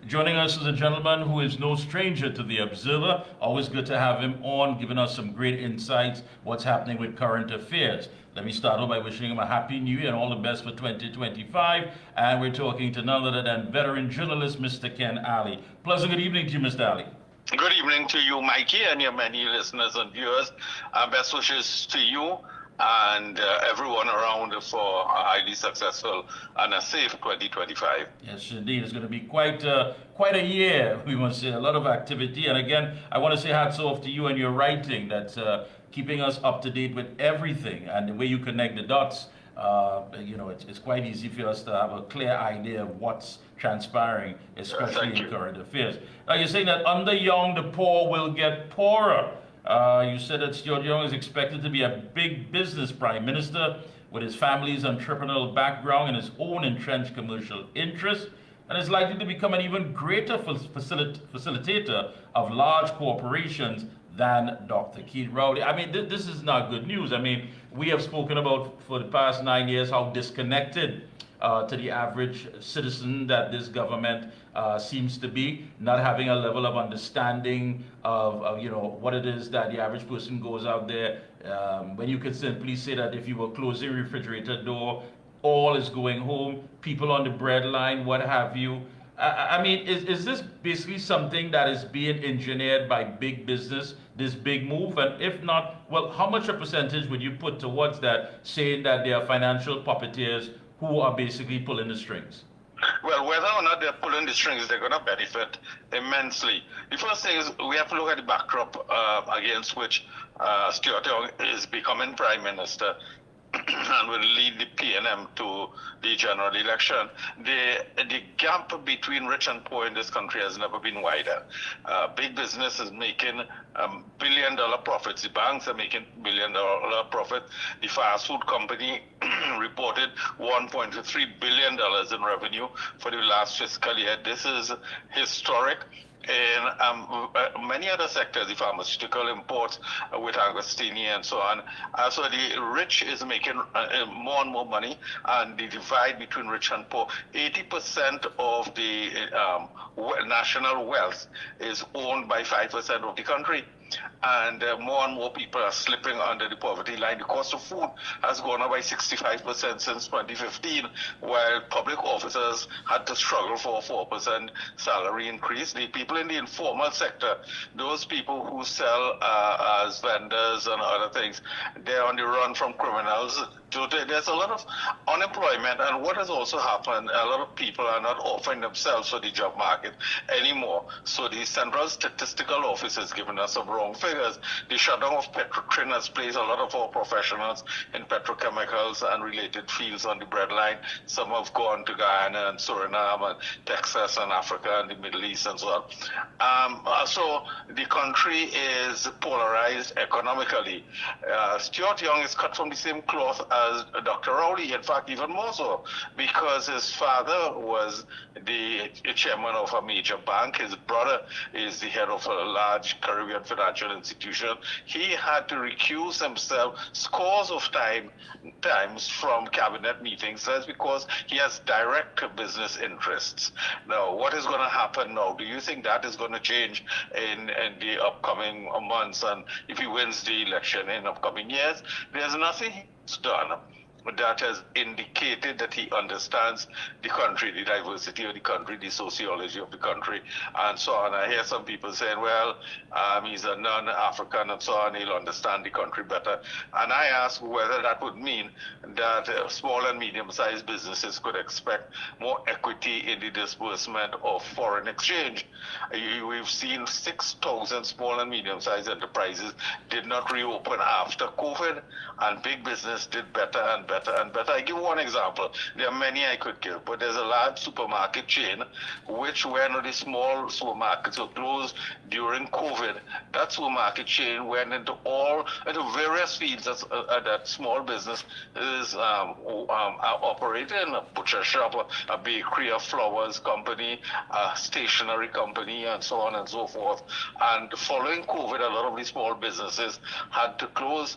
Joining us is a gentleman who is no stranger to the Observer. Always good to have him on, giving us some great insights, what's happening with current affairs. Let me start off by wishing him a happy new year and all the best for 2025. And we're talking to none other than veteran journalist, Mr. Ken Ali. Pleasant good evening to you, Mr. Ali. Good evening to you, Mikey, and your many listeners and viewers. Best wishes to you and everyone around for a highly successful and a safe 2025. Yes, indeed. It's going to be quite a year, we must say. A lot of activity. And again, I want to say hats off to you and your writing that's keeping us up to date with everything and the way you connect the dots. It's quite easy for us to have a clear idea of what's transpiring, especially in current affairs. Now, you're saying that under Young, the poor will get poorer. You said that Stuart Young is expected to be a big business prime minister with his family's entrepreneurial background and his own entrenched commercial interests, and is likely to become an even greater facilitator of large corporations than Dr. Keith Rowley. I mean, this is not good news. I mean, we have spoken about for the past 9 years how disconnected to the average citizen that this government seems to be, not having a level of understanding of what it is that the average person goes out there. When you could simply say that if you were closing a refrigerator door, all is going home, people on the bread line, what have you. I mean, is this basically something that is being engineered by big business, this big move? And if not, well, how much a percentage would you put towards that, saying that they are financial puppeteers who are basically pulling the strings? Well, whether or not they're pulling the strings, they're going to benefit immensely. The first thing is we have to look at the backdrop against which Stuart Young is becoming prime minister and will lead the PNM to the general election. The gap between rich and poor in this country has never been wider. Big business is making billion-dollar profits. The banks are making billion-dollar profits. The fast food company reported $1.3 billion in revenue for the last fiscal year. This is historic. In many other sectors, the pharmaceutical imports with Agostini and so on. So the rich is making more and more money, and the divide between rich and poor, 80% of the national wealth is owned by 5% of the country. And more and more people are slipping under the poverty line. The cost of food has gone up by 65% since 2015, while public officers had to struggle for a 4% salary increase. The people in the informal sector, those people who sell as vendors and other things, they're on the run from criminals. There's a lot of unemployment, and what has also happened, a lot of people are not offering themselves for the job market anymore. So the Central Statistical Office has given us some wrong figures. The shutdown of Petrotrin has placed a lot of our professionals in petrochemicals and related fields on the breadline. Some have gone to Guyana and Suriname and Texas and Africa and the Middle East and so on. So the country is polarized economically. Stuart Young is cut from the same cloth as Dr. Rowley, in fact, even more so, because his father was the chairman of a major bank. His brother is the head of a large Caribbean financial institution. He had to recuse himself scores of times from cabinet meetings. That's because he has direct business interests. Now, what is going to happen now? Do you think that is going to change in the upcoming months? And if he wins the election in upcoming years, there's nothing he's done that has indicated that he understands the country, the diversity of the country, the sociology of the country, and so on. I hear some people saying, well, he's a non-African and so on, he'll understand the country better. And I ask whether that would mean that small and medium-sized businesses could expect more equity in the disbursement of foreign exchange. We've seen 6,000 small and medium-sized enterprises did not reopen after COVID, and big business did better and better and better. I give one example. There are many I could give, but there's a large supermarket chain which, when the small supermarkets were closed during COVID, that supermarket chain went into various fields that small business is operating: a butcher shop, a bakery, a flowers company, a stationery company, and so on and so forth. And following COVID, a lot of these small businesses had to close.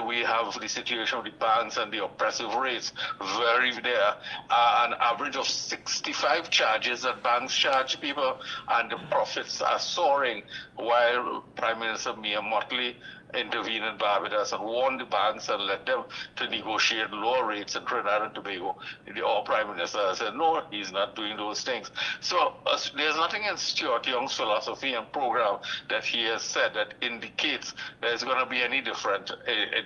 We have the situation with the banks and the oppressive rates very there. An average of 65 charges that banks charge people, and the profits are soaring, while Prime Minister Mia Mottley intervened in Barbados and warned the banks and led them to negotiate lower rates in Trinidad and Tobago. Our Prime Minister said, no, he's not doing those things. So there's nothing in Stuart Young's philosophy and program that he has said that indicates there's going to be any different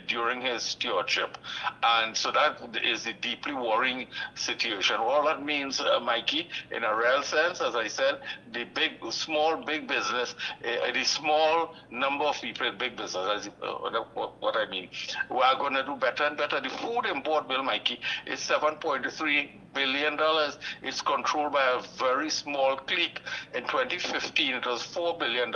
during his stewardship. And so that is a deeply worrying situation. All that means, Mikey, in a real sense, as I said, the big business, the small number of people in big business, what I mean, we are going to do better and better. The food import bill, Mikey, is $7.3 billion. It's controlled by a very small clique. In 2015, it was $4 billion.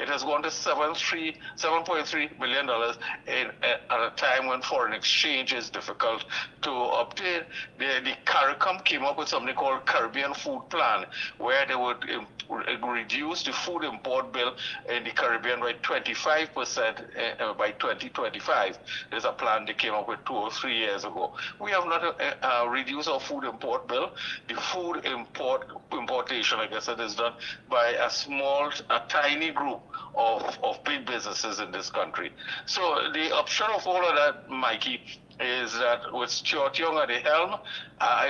It has gone to $7.3 billion at a time when foreign exchange is difficult to obtain. The CARICOM came up with something called Caribbean Food Plan, where they would reduce the food import bill in the Caribbean by 25% by 2025. There's a plan they came up with 2 or 3 years ago. We have not reduced our food import bill. The food importation, like I said, is done by a tiny group of big businesses in this country. So the upshot of all of that, Mikey, is that with Stuart Young at the helm,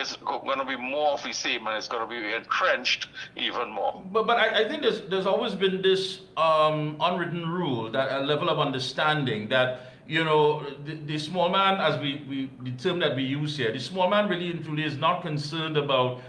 it's going to be more of the same, and it's going to be entrenched even more. But I think there's always been this unwritten rule, that a level of understanding that, the small man, as the term that we use here, the small man really and truly is not concerned about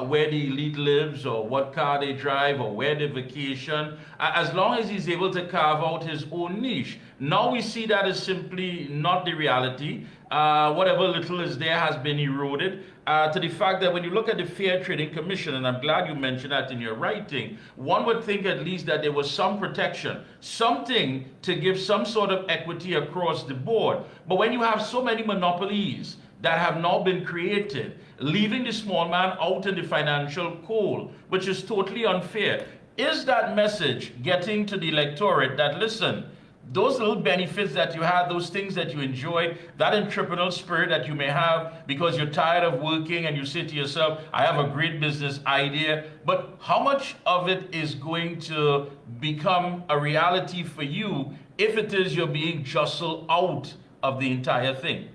where the elite lives or what car they drive or where they vacation, as long as he's able to carve out his own niche. Now we see that as simply not the reality. Whatever little is there has been eroded, to the fact that when you look at the Fair Trading Commission, and I'm glad you mentioned that in your writing, one would think at least that there was some protection, something to give some sort of equity across the board. But when you have so many monopolies that have now been created, leaving the small man out in the financial cold, which is totally unfair, is that message getting to the electorate that, listen, those little benefits that you have, those things that you enjoy, that entrepreneurial spirit that you may have because you're tired of working and you say to yourself, I have a great business idea, but how much of it is going to become a reality for you if it is you're being jostled out of the entire thing?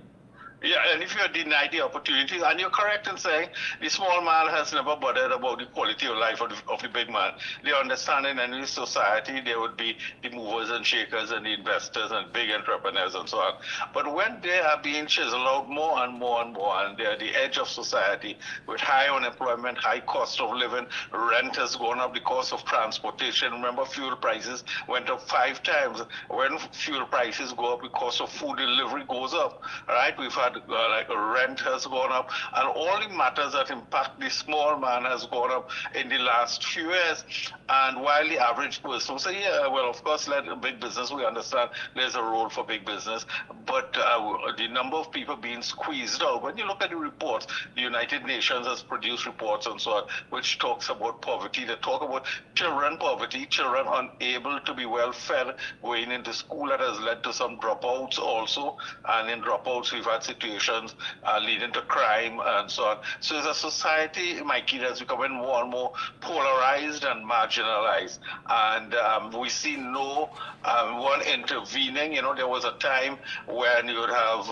Yeah, and if you're denied the opportunities, and you're correct in saying the small man has never bothered about the quality of life of the big man. They understand in any society there would be the movers and shakers and the investors and big entrepreneurs and so on. But when they are being chiseled out more and more and more, and they're the edge of society with high unemployment, high cost of living, rent has gone up, the cost of transportation. Remember, fuel prices went up 5 times. When fuel prices go up, the cost of food delivery goes up. Right? We've had like rent has gone up, and all the matters that impact the small man has gone up in the last few years. And while the average person will say, yeah, well, of course, let big business, we understand there's a role for big business, but the number of people being squeezed out, when you look at the reports, the United Nations has produced reports and so on, which talks about poverty. They talk about children poverty, children unable to be well fed, going into school. That has led to some dropouts also, and in dropouts we've had situations leading to crime and so on. So as a society, Mikey, that's becoming more and more polarized and marginalized. And we see no one intervening. There was a time when you would have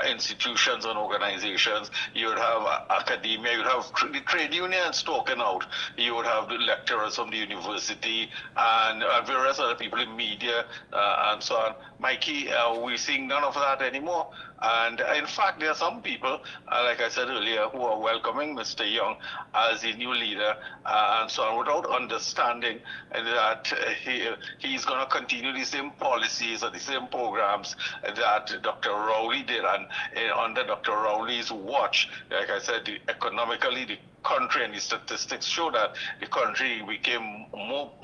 institutions and organizations, you would have academia, you would have the trade unions talking out, you would have the lecturers from the university and various other people in media and so on. Mikey, we're seeing none of that anymore. And in fact, there are some people, like I said earlier, who are welcoming Mr. Young as a new leader and so on, without understanding that he's going to continue the same policies or the same programs that Dr. Rowley did. And under Dr. Rowley's watch, like I said, economically, the country and the statistics show that the country became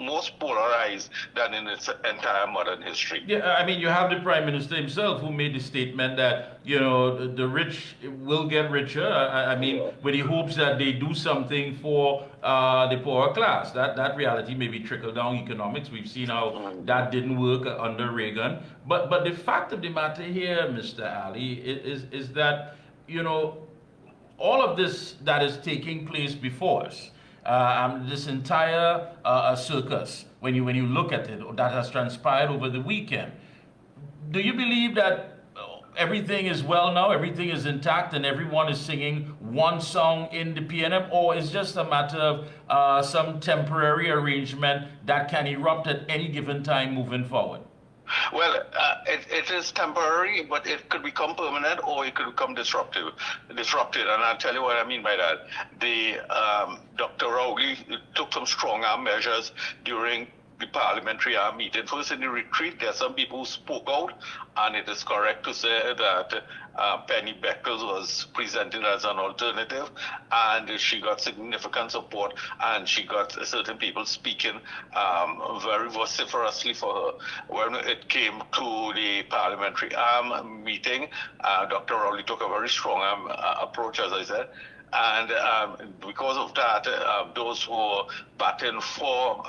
most polarized than in its entire modern history. Yeah, I mean, you have the Prime Minister himself who made the statement that that, you know, the rich will get richer. I mean, with the hopes that they do something for the poorer class. That reality maybe trickle down economics. We've seen how that didn't work under Reagan. But the fact of the matter here, Mr. Ali, is that, you know, all of this that is taking place before us, this entire circus, when you look at it, that has transpired over the weekend, do you believe that everything is well now, everything is intact, and everyone is singing one song in the PNM, or is just a matter of some temporary arrangement that can erupt at any given time moving forward? Well, it is temporary, but it could become permanent or it could become disruptive. And I'll tell you what I mean by that. Dr. Rowley took some strong arm measures during the parliamentary meeting. First, in the retreat, there are some people who spoke out, and it is correct to say that Penny Beckles was presented as an alternative, and she got significant support, and she got certain people speaking very vociferously for her. When it came to the parliamentary meeting, Dr. Rowley took a very strong approach, as I said. And because of that, those who were batting for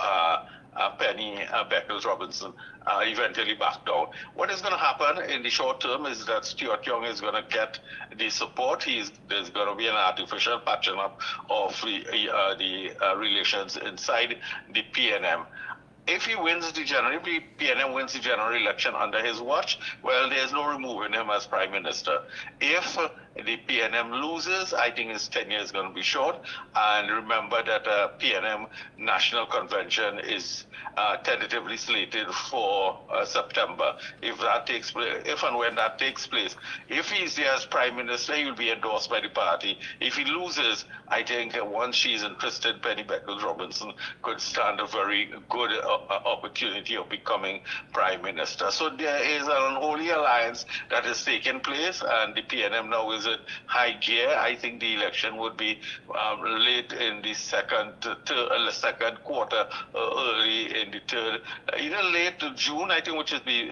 Penny Beckles Robinson eventually backed down. What is going to happen in the short term is that Stuart Young is going to get the support. There's going to be an artificial patching up of the relations inside the PNM. If he wins the if the PNM wins the general election under his watch, well, there's no removing him as Prime Minister. If the PNM loses, I think his tenure is going to be short. And remember that PNM National Convention is tentatively slated for September. If that takes place, if and when that takes place, if he's there as Prime Minister, he will be endorsed by the party. If he loses, I think once she's interested, Penny Beckles Robinson could stand a very good opportunity of becoming Prime Minister. So there is an unholy alliance that is taking place, and the PNM now is in high gear. I think the election would be late in the second quarter, early in the third, either late June, I think, which would be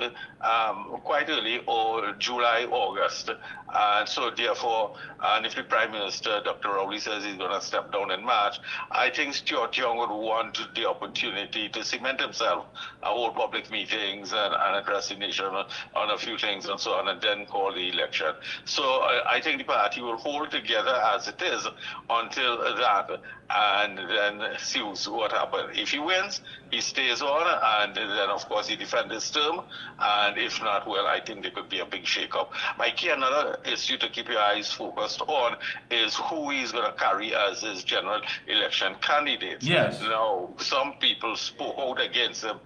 quite early, or July, August. And so therefore, and if the Prime Minister, Dr. Rowley, says he's going to step down in March, I think Stuart Young would want the opportunity to cement himself, hold public meetings and address the nation on a few things and so on, and then call the election. So I think the party will hold together as it is until that, and then see what happens. If he wins, he stays on, and then of course he defends his term, and if not, well, I think there could be a big shake-up. Mikey, another issue to keep your eyes focused on is who he's going to carry as his general election candidate. Yes. Now, some people spoke out against him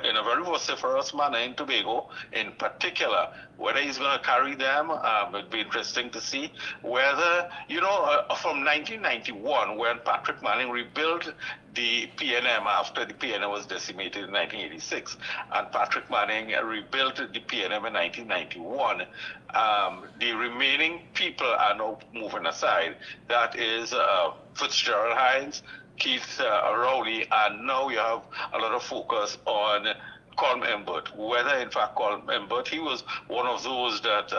in a very vociferous manner in Tobago, in particular. Whether he's going to carry them, it'd be interesting to see. Whether, from 1991, when Patrick Manning rebuilt the PNM after the PNM was decimated in 1986, and Patrick Manning rebuilt the PNM in 1991, the remaining people are now moving aside. That is Fitzgerald Hines, Keith Rowley, and now you have a lot of focus on Colm Imbert. Whether, in fact, Colm Imbert, he was one of those that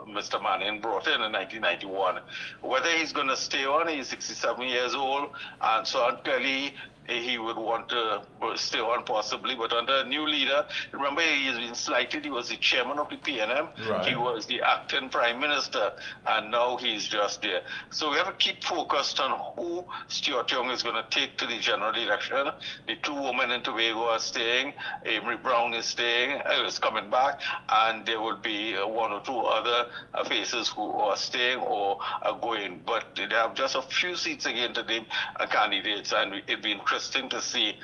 Mr. Manning brought in 1991. Whether he's going to stay on, he's 67 years old, and so clearly he would want to stay on possibly, but under a new leader. Remember, he has been slighted. He was the chairman of the PNM. Right. He was the acting prime minister, and now he's just there. So we have to keep focused on who Stuart Young is going to take to the general election. The two women in Tobago are staying. Amy Brown is staying, is coming back, and there will be one or two other faces who are staying or are going. But they have just a few seats again to name candidates, and it'd be interesting to see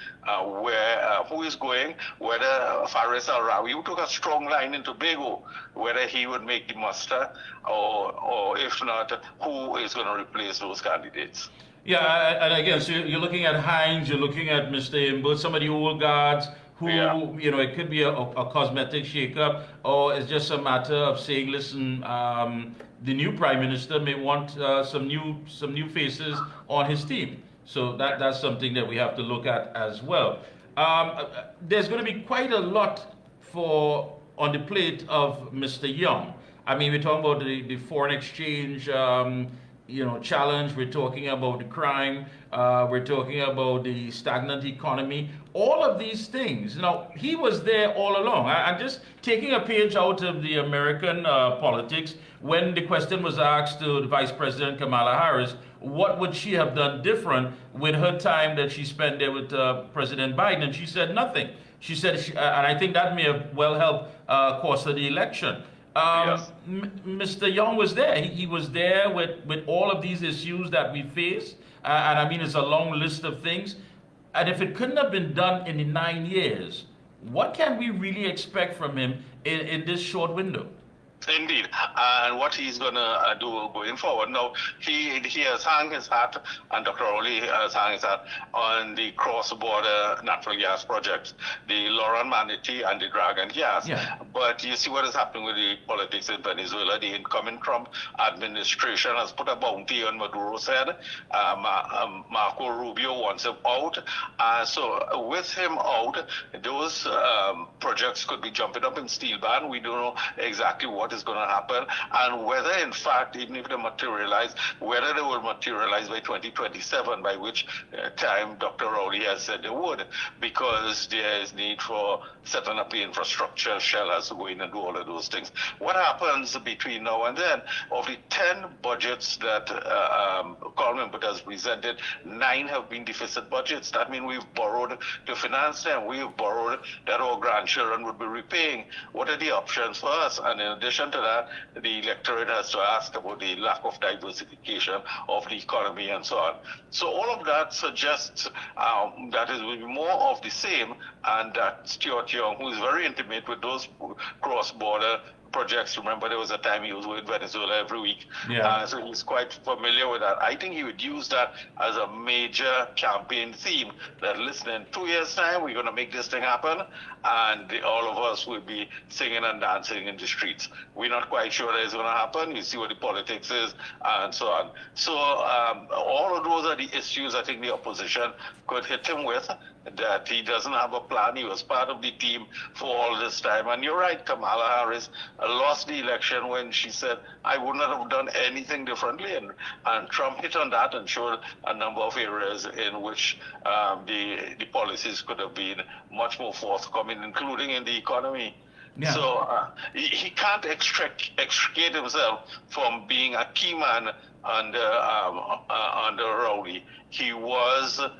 who is going, whether Faris Al-Rawi, who took a strong line in Tobago, whether he would make the muster, or if not, who is going to replace those candidates. Yeah, and again, so you're looking at Hines, you're looking at Mr. Imbert, some of the old guards who, it could be a cosmetic shake-up, or it's just a matter of saying, listen, the new prime minister may want some new faces on his team. So that's something that we have to look at as well. There's going to be quite a lot for on the plate of Mr. Young. I mean, we're talking about the foreign exchange, challenge. We're talking about the crime. We're talking about the stagnant economy. All of these things. Now, he was there all along. I'm just taking a page out of the American politics. When the question was asked to the Vice President Kamala Harris, what would she have done different with her time that she spent there with President Biden? And she said nothing. She said, and I think that may have well helped course of the election. Yes. Mr. Young was there. He was there with all of these issues that we face. And I mean, it's a long list of things. And if it couldn't have been done in the 9 years, what can we really expect from him in this short window? Indeed, and what he's going to do going forward. Now, he has hung his hat, and Dr. Rowley has hung his hat on the cross-border natural gas projects, the Lauren Manatee and the Dragon gas. Yeah. But you see what is happening with the politics in Venezuela. The incoming Trump administration has put a bounty on Maduro's head. Marco Rubio wants him out. So with him out, those projects could be jumping up in steel ban. We don't know exactly what is going to happen, and whether in fact, even if they materialize, whether they will materialize by 2027, by which time Dr. Rowley has said they would, because there is need for setting up the infrastructure, Shell has to go in and do all of those things. What happens between now and then? Of the 10 budgets that Coleman has presented, 9 have been deficit budgets. That means we've borrowed to finance them. We've borrowed that our grandchildren would be repaying. What are the options for us? And in addition to that, the electorate has to ask about the lack of diversification of the economy and so on. So all of that suggests that it will be more of the same, and that Stuart Young, who is very intimate with those cross-border projects. Remember, there was a time he was with Venezuela every week. Yeah. So he's quite familiar with that. I think he would use that as a major campaign theme, that listen, in 2 years' time, we're going to make this thing happen, and all of us will be singing and dancing in the streets. We're not quite sure that it's going to happen. You see what the politics is, and so on. So all of those are the issues I think the opposition could hit him with, that he doesn't have a plan. He was part of the team for all this time. And you're right, Kamala Harris lost the election when she said, I would not have done anything differently. And Trump hit on that and showed a number of areas in which the policies could have been much more forthcoming, including in the economy. Yeah. So he can't extricate himself from being a key man under Rowley. He was a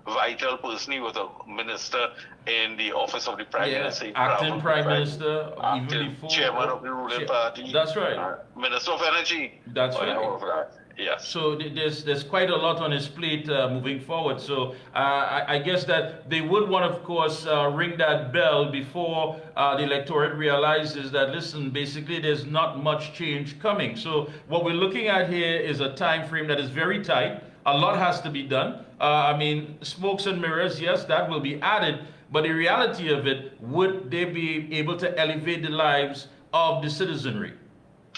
vital person. He was a minister in the office of the Prime Minister. Acting Prime Minister, even before. Chairman of the ruling party. That's right. Minister of Energy. That's right. Yes. So there's quite a lot on his plate moving forward. So I guess that they would want, of course, ring that bell before the electorate realizes that, listen, basically there's not much change coming. So what we're looking at here is a time frame that is very tight. A lot has to be done. I mean, smokes and mirrors, yes, that will be added. But the reality of it, would they be able to elevate the lives of the citizenry?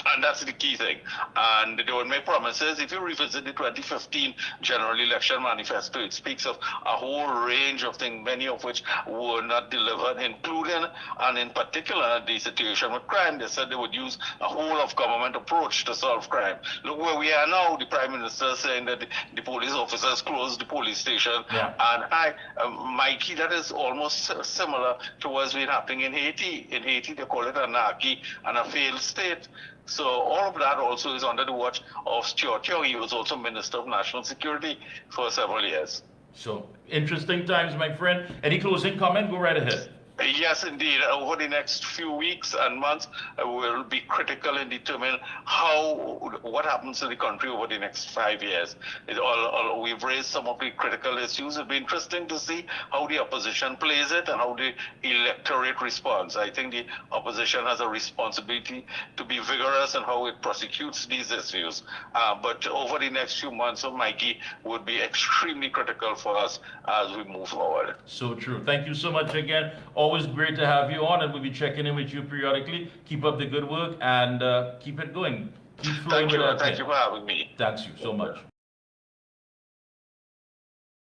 And that's the key thing. And they will make promises. If you revisit the 2015 General Election Manifesto, it speaks of a whole range of things, many of which were not delivered, including and in particular the situation with crime. They said they would use a whole of government approach to solve crime. Look where we are now. The Prime Minister saying that the police officers closed the police station. Yeah. And Mikey, that is almost similar to what's been happening in Haiti. In Haiti, they call it anarchy and a failed state. So all of that also is under the watch of Stuart Young. He was also Minister of National Security for several years. So interesting times, my friend. Any closing comment? Go right ahead. Yes, indeed. Over the next few weeks and months, will be critical in determining what happens to the country over the next 5 years. We've raised some of the critical issues. It'll be interesting to see how the opposition plays it and how the electorate responds. I think the opposition has a responsibility to be vigorous in how it prosecutes these issues. But over the next few months, Mikey, would be extremely critical for us as we move forward. So true. Thank you so much again. Always great to have you on, and we'll be checking in with you periodically. Keep up the good work and keep it going. Keep flowing with that. Thank you for having me. Thanks you so much.